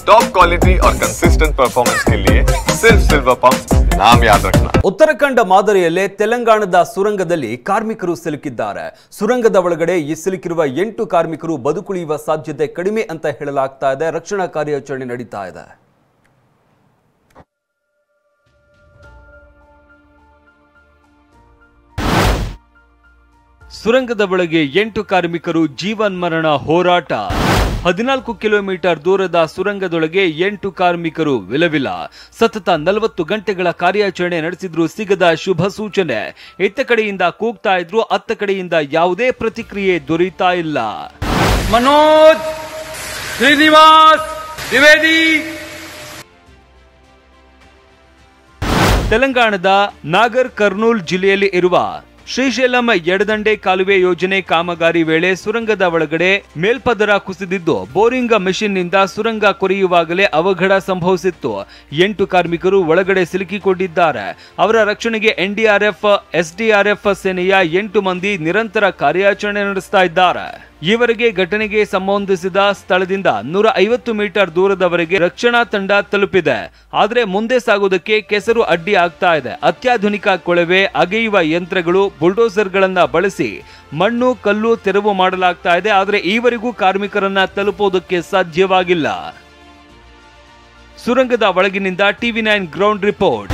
Top quality और consistent performance के लिए सिर्फ सिल्वर पंप नाम याद रखना। ಉತ್ತರಾಖಂಡ ಮಾದರಿಯಲ್ಲೇ ತೆಲಂಗಾಣದ ಸುರಂಗದಲ್ಲಿ ಕಾರ್ಮಿಕರು ಸಿಲುಕಿದ್ದಾರೆ. ಸುರಂಗದ ಒಳಗಡೆ ಸಿಲುಕಿರುವ 8 ಕಾರ್ಮಿಕರು ಬದುಕುಳಿಯುವ ಸಾಧ್ಯತೆ ಕಡಿಮೆ ಅಂತ ಹೇಳಲಾಗ್ತಾ ಇದೆ. ರಕ್ಷಣಾ ಕಾರ್ಯಾಚರಣೆ ನಡೀತಾ ಇದೆ. ಸುರಂಗದ ಒಳಗೆ 8 ಕಾರ್ಮಿಕರು ಜೀವನ್ಮರಣ ಹೋರಾಟ. 14 ಕಿಲೋಮೀಟರ್ ದೂರದ ಸುರಂಗದೊಳಗೆ 8 ಕಾರ್ಮಿಕರು ವಿಲವಿಲ. ಸತತ 40 ಗಂಟೆಗಳ ಕಾರ್ಯಾಚರಣೆ ನಡೆಸಿದ್ರು ಸಿಗದ ಶುಭ ಸೂಚನೆ. ಇತ್ತ ಕಡೆಯಿಂದ ಕೂಗ್ತಾ ಇದ್ರು, ಅತ್ತ ಕಡೆಯಿಂದ ಯಾವುದೇ ಪ್ರತಿಕ್ರಿಯೆ ದೊರೆಯುತ್ತಾ ಇಲ್ಲ. ಮನೋಜ್, ಶ್ರೀನಿವಾಸ್, ದ್ವಿವೇದಿ. ತೆಲಂಗಾಣದ ನಾಗರ್ ಕರ್ನೂಲ್ ಜಿಲ್ಲೆಯಲ್ಲಿ ಇರುವ ಶ್ರೀಶೈಲಂ ಎಡದಂಡೆ ಕಾಲುವೆ ಯೋಜನೆ ಕಾಮಗಾರಿ ವೇಳೆ ಸುರಂಗದ ಒಳಗಡೆ ಮೇಲ್ಪದರ ಕುಸಿದಿದ್ದು ಬೋರಿಂಗ್ ಮೆಷಿನ್ನಿಂದ ಸುರಂಗ ಕೊರೆಯುವಾಗಲೇ ಅವಘಡ ಸಂಭವಿಸಿತ್ತು. 8 ಕಾರ್ಮಿಕರು ಒಳಗಡೆ ಸಿಲುಕಿಕೊಂಡಿದ್ದಾರೆ. ಅವರ ರಕ್ಷಣೆಗೆ ಎನ್ಡಿಆರ್ಎಫ್, ಎಸ್ಡಿಆರ್ಎಫ್ ಸೇನೆಯ 8 ಮಂದಿ ನಿರಂತರ ಕಾರ್ಯಾಚರಣೆ ನಡೆಸ್ತಾ ಇದ್ದಾರೆ. ಈವರೆಗೆ ಘಟನೆಗೆ ಸಂಬಂಧಿಸಿದ ಸ್ಥಳದಿಂದ 150 ಮೀಟರ್ ದೂರದವರೆಗೆ ರಕ್ಷಣಾ ತಂಡ ತಲುಪಿದೆ. ಆದರೆ ಮುಂದೆ ಸಾಗುವುದಕ್ಕೆ ಕೆಸರು ಅಡ್ಡಿ ಆಗ್ತಾ ಇದೆ. ಅತ್ಯಾಧುನಿಕ ಕೊಳವೆ ಅಗೆಯುವ ಯಂತ್ರಗಳು, ಬುಲ್ಡೋಸರ್ಗಳನ್ನ ಬಳಸಿ ಮಣ್ಣು ಕಲ್ಲು ತೆರವು ಮಾಡಲಾಗ್ತಾ ಇದೆ. ಆದರೆ ಈವರೆಗೂ ಕಾರ್ಮಿಕರನ್ನ ತಲುಪುವುದಕ್ಕೆ ಸಾಧ್ಯವಾಗಿಲ್ಲ. ಸುರಂಗದ ಒಳಗಿನಿಂದ TV9 ಗ್ರೌಂಡ್ ರಿಪೋರ್ಟ್.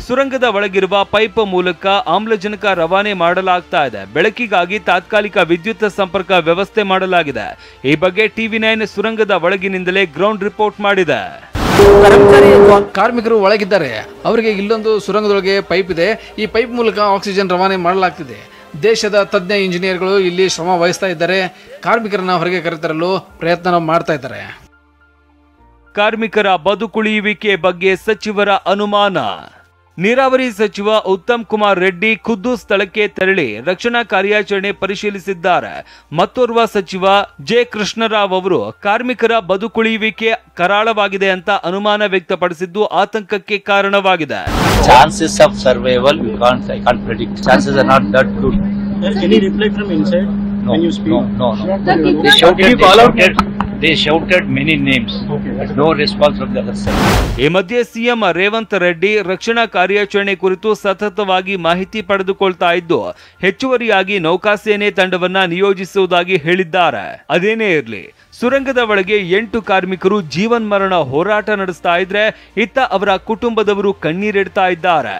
ಸುರಂಗದ ಒಳಗಿರುವ ಪೈಪ್ ಮೂಲಕ ಆಮ್ಲಜನಕ ರವಾನೆ ಮಾಡಲಾಗ್ತಾ ಇದೆ. ಬೆಳಕಿಗಾಗಿ ತಾತ್ಕಾಲಿಕ ವಿದ್ಯುತ್ ಸಂಪರ್ಕ ವ್ಯವಸ್ಥೆ ಮಾಡಲಾಗಿದೆ. ಈ ಬಗ್ಗೆ TV9 ಸುರಂಗದ ಒಳಗಿನಿಂದಲೇ ಗ್ರೌಂಡ್ ರಿಪೋರ್ಟ್ ಮಾಡಿದೆ. ಕಾರ್ಮಿಕರು ಒಳಗಿದ್ದಾರೆ. ಅವರಿಗೆ ಇಲ್ಲೊಂದು ಸುರಂಗದೊಳಗೆ ಪೈಪ್ ಇದೆ. ಈ ಪೈಪ್ ಮೂಲಕ ಆಕ್ಸಿಜನ್ ರವಾನೆ ಮಾಡಲಾಗ್ತಿದೆ. ದೇಶದ ತಜ್ಞ ಇಂಜಿನಿಯರ್ಗಳು ಇಲ್ಲಿ ಶ್ರಮ ವಹಿಸ್ತಾ ಇದ್ದಾರೆ. ಕಾರ್ಮಿಕರನ್ನ ಹೊರಗೆ ಕರೆತರಲು ಪ್ರಯತ್ನ ಮಾಡ್ತಾ ಇದ್ದಾರೆ. ಕಾರ್ಮಿಕರ ಬದುಕುಳಿಯುವಿಕೆ ಬಗ್ಗೆ ಸಚಿವರ ಅನುಮಾನ. ನೀರಾವರಿ ಸಚಿವ ಉತ್ತಮ್ ಕುಮಾರ್ ರೆಡ್ಡಿ ಖುದ್ದು ಸ್ಥಳಕ್ಕೆ ತೆರಳಿ ರಕ್ಷಣಾ ಕಾರ್ಯಾಚರಣೆ ಪರಿಶೀಲಿಸಿದ್ದಾರೆ. ಮತ್ತೋರ್ವ ಸಚಿವ ಜೆ ಕೃಷ್ಣರಾವ್ ಅವರು ಕಾರ್ಮಿಕರ ಬದುಕುಳಿಯುವಿಕೆ ಕರಾಳವಾಗಿದೆ ಅಂತ ಅನುಮಾನ ವ್ಯಕ್ತಪಡಿಸಿದ್ದು ಆತಂಕಕ್ಕೆ ಕಾರಣವಾಗಿದೆ. Chances of survival I can't predict. Chances are not that good. Any reply from inside? No, when you speak? no. They shouted many names. No response from the other side. ಈ ಮಧ್ಯೆ CM Revanth Reddy ರಕ್ಷಣಾ ಕಾರ್ಯಾಚರಣೆ ಕುರಿತು ಸತತವಾಗಿ ಮಾಹಿತಿ ಪಡೆದುಕೊಳ್ತಾ ಇದ್ದು ಹೆಚ್ಚುವರಿಯಾಗಿ ನೌಕಾಸೇನೆ ತಂಡವನ್ನ ನಿಯೋಜಿಸುವುದಾಗಿ ಹೇಳಿದ್ದಾರೆ. ಅದೇನೇ ಇರಲಿ, ಸುರಂಗದ ಒಳಗೆ 8 ಕಾರ್ಮಿಕರು ಜೀವನ್ಮರಣ ಹೋರಾಟ ನಡೆಸ್ತಾ ಇದ್ರೆ ಇತ್ತ ಅವರ ಕುಟುಂಬದವರು ಕಣ್ಣೀರಿಡ್ತಾ ಇದ್ದಾರೆ.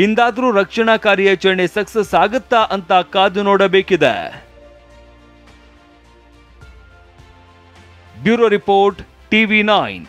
ಇಂದಾದ್ರೂ ರಕ್ಷಣಾ ಕಾರ್ಯಾಚರಣೆ ಸಕ್ಸಸ್ ಆಗುತ್ತಾ ಅಂತ ಕಾದು ನೋಡಬೇಕಿದೆ. Bureau report TV9.